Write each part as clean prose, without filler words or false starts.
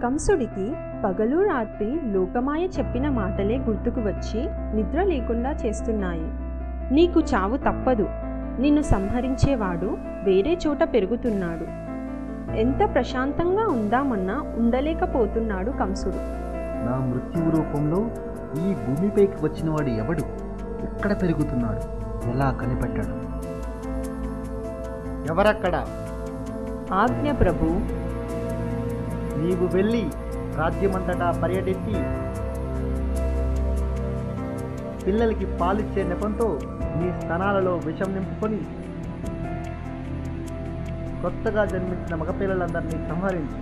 కంసుడికి పగలు రాత్రి లోకమాయ చెప్పిన మాటలే గుర్తుకు వచ్చి నిద్ర లేకుండా చేస్తున్నాయి. నీకు చావు తప్పదు, నిన్ను సంహరించేవాడు వేరే చోట పెరుగుతున్నాడు. ఎంత ప్రశాంతంగా ఉందామన్నా ఉండలేకపోతున్నాడు కంసుడు. నా మృత్యువు రూపంలో ఈ భూమిపైకి వచ్చినవాడు ఎవడు? ఎక్కడ పెరుగుతున్నాడు? ఎలా కనిపెట్టడం? ఎవరక్కడ? ఆజ్ఞ ప్రభు. నీవు వెళ్ళి రాజ్యమంతటా పర్యటించి పిల్లలకి పాలిచ్చే నెపంతో నీ స్తనాలలో విషం నింపుకొని కొత్తగా జన్మించిన మగపిల్లలందరినీ సంహరించు.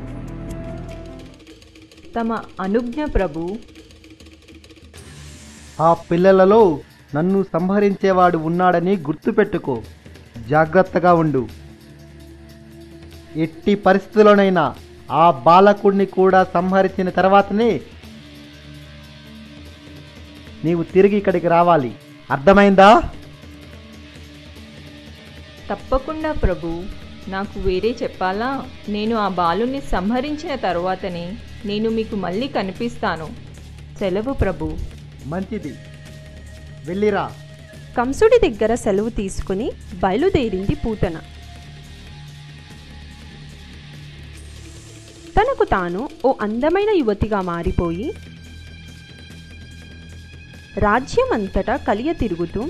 తమ అనుజ్ఞ ప్రభు. ఆ పిల్లలలో నన్ను సంహరించేవాడు ఉన్నాడని గుర్తుపెట్టుకో. జాగ్రత్తగా ఉండు. ఎట్టి పరిస్థితుల్లోనైనా ఆ బాలకుడిని కూడా సంహరించిన తర్వాతనే నీవు తిరిగి ఇక్కడికి రావాలి. అర్థమైందా? తప్పకుండా ప్రభు. నాకు వేరే చెప్పాలా? నేను ఆ బాలుని సంహరించిన తరువాతనే నేను మీకు మళ్ళీ కనిపిస్తాను. సెలవు ప్రభు. మంచిది, వెళ్ళిరా. కంసుడి దగ్గర సెలవు తీసుకుని బయలుదేరింది పూతన. తనకు తాను ఓ అందమైన యువతిగా మారిపోయి రాజ్యమంతటా కలియ తిరుగుతూ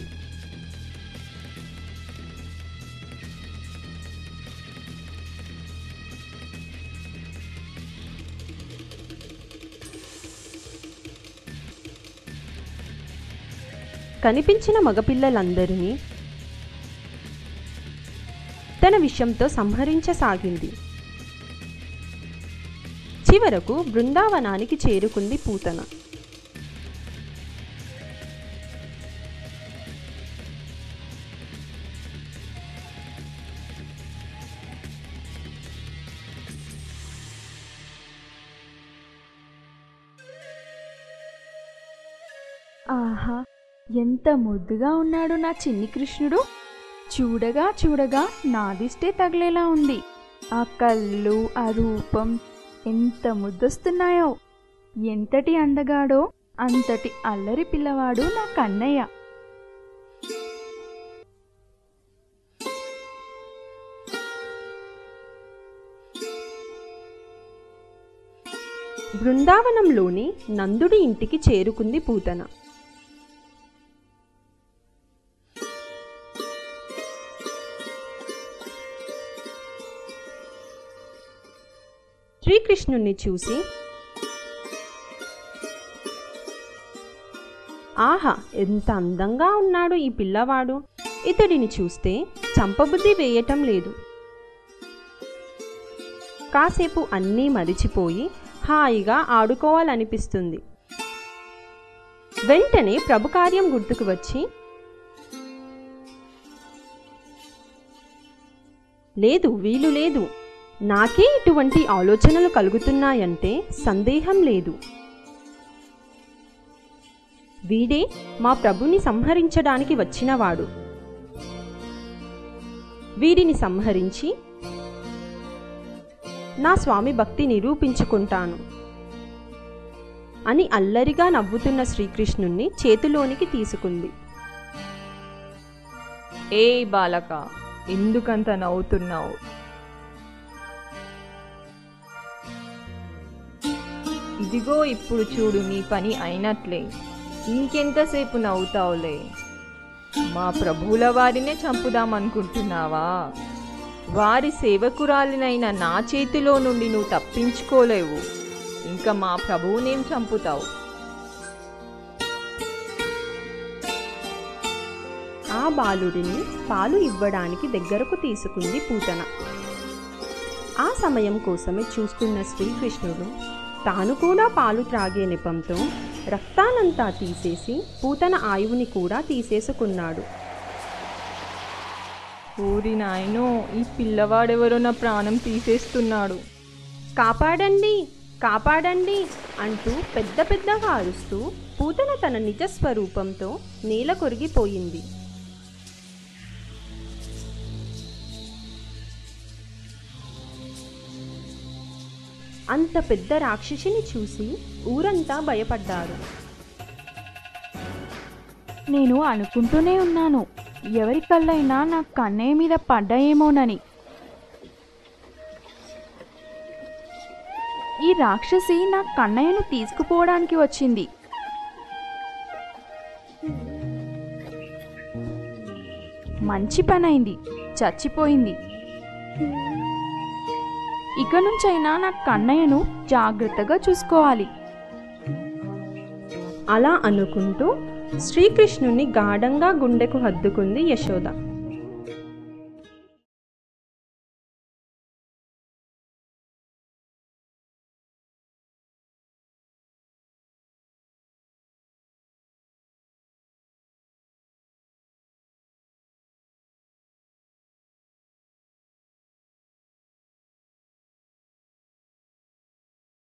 కనిపించిన మగపిల్లలందరినీ తన విషంతో సంహరించసాగింది. చివరకు బృందావనానికి చేరుకుంది పూతన. ఆహా, ఎంత ముద్దుగా ఉన్నాడు నా చిన్ని కృష్ణుడు. చూడగా చూడగా నాదిష్టే తగిలేలా ఉంది. ఆ కళ్ళు, ఆ రూపం ఎంత ముద్దొస్తున్నాయో. ఎంతటి అందగాడో అంతటి అల్లరి పిల్లవాడు నా కన్నయ్య. బృందావనంలోని నందుడి ఇంటికి చేరుకుంది పూతన. శ్రీకృష్ణుణ్ణి చూసి, ఆహా, ఎంత అందంగా ఉన్నాడు ఈ పిల్లవాడు. ఇతడిని చూస్తే చంపబుద్ధి వేయటం లేదు. కాసేపు అన్నీ మరిచిపోయి హాయిగా ఆడుకోవాలనిపిస్తుంది. వెంటనే ప్రభుకార్యం గుర్తుకు వచ్చి, లేదు, వీలు లేదు, నాకే ఇటువంటి ఆలోచనలు కలుగుతున్నాయంటే సందేహం లేదు. వీడే మా ప్రభుని సంహరించడానికి వచ్చినవాడు. వీరిని సంహరించి నా స్వామి భక్తి నిరూపించుకుంటాను అని అల్లరిగా నవ్వుతున్న శ్రీకృష్ణుణ్ణి చేతిలోనికి తీసుకుంది. ఏ బాలక, ఎందుకంత నవ్వుతున్నావు? ఇదిగో ఇప్పుడు చూడు, నీ పని అయినట్లే. ఇంకెంతసేపు నవ్వుతావులే? మా ప్రభువుల వారినే చంపుదామనుకుంటున్నావా? వారి సేవకురాలినైన నా చేతిలో నుండి నువ్వు తప్పించుకోలేవు. ఇంకా మా ప్రభువునేం చంపుతావు? ఆ బాలుడిని పాలు ఇవ్వడానికి దగ్గరకు తీసుకుంది పూతన. ఆ సమయం కోసమే చూస్తున్న శ్రీకృష్ణుడు తాను కూడా పాలు త్రాగే నెపంతో రక్తానంతా తీసేసి పూతన ఆయువుని కూడా తీసేసుకున్నాడు. ఊరి నాయనో, ఈ పిల్లవాడెవరో నా ప్రాణం తీసేస్తున్నాడు. కాపాడండి, కాపాడండి అంటూ పెద్ద పెద్దగా అరుస్తూ పూతన తన నిజస్వరూపంతో నేల కొరిగిపోయింది. అంత పెద్ద రాక్షసిని చూసి ఊరంతా భయపడ్డారు. నేను అనుకుంటూనే ఉన్నాను, ఎవరి కళ్ళైనా నా కన్నయ్య మీద పడ్డాయేమోనని. ఈ రాక్షసి నా కన్నయ్యను తీసుకుపోవడానికి వచ్చింది. మంచి పనైంది, చచ్చిపోయింది. ఇక నుంచైనా నా కన్నయ్యను జాగ్రత్తగా చూసుకోవాలి. అలా అనుకుంటూ శ్రీకృష్ణుని గాఢంగా గుండెకు హత్తుకుంది యశోద.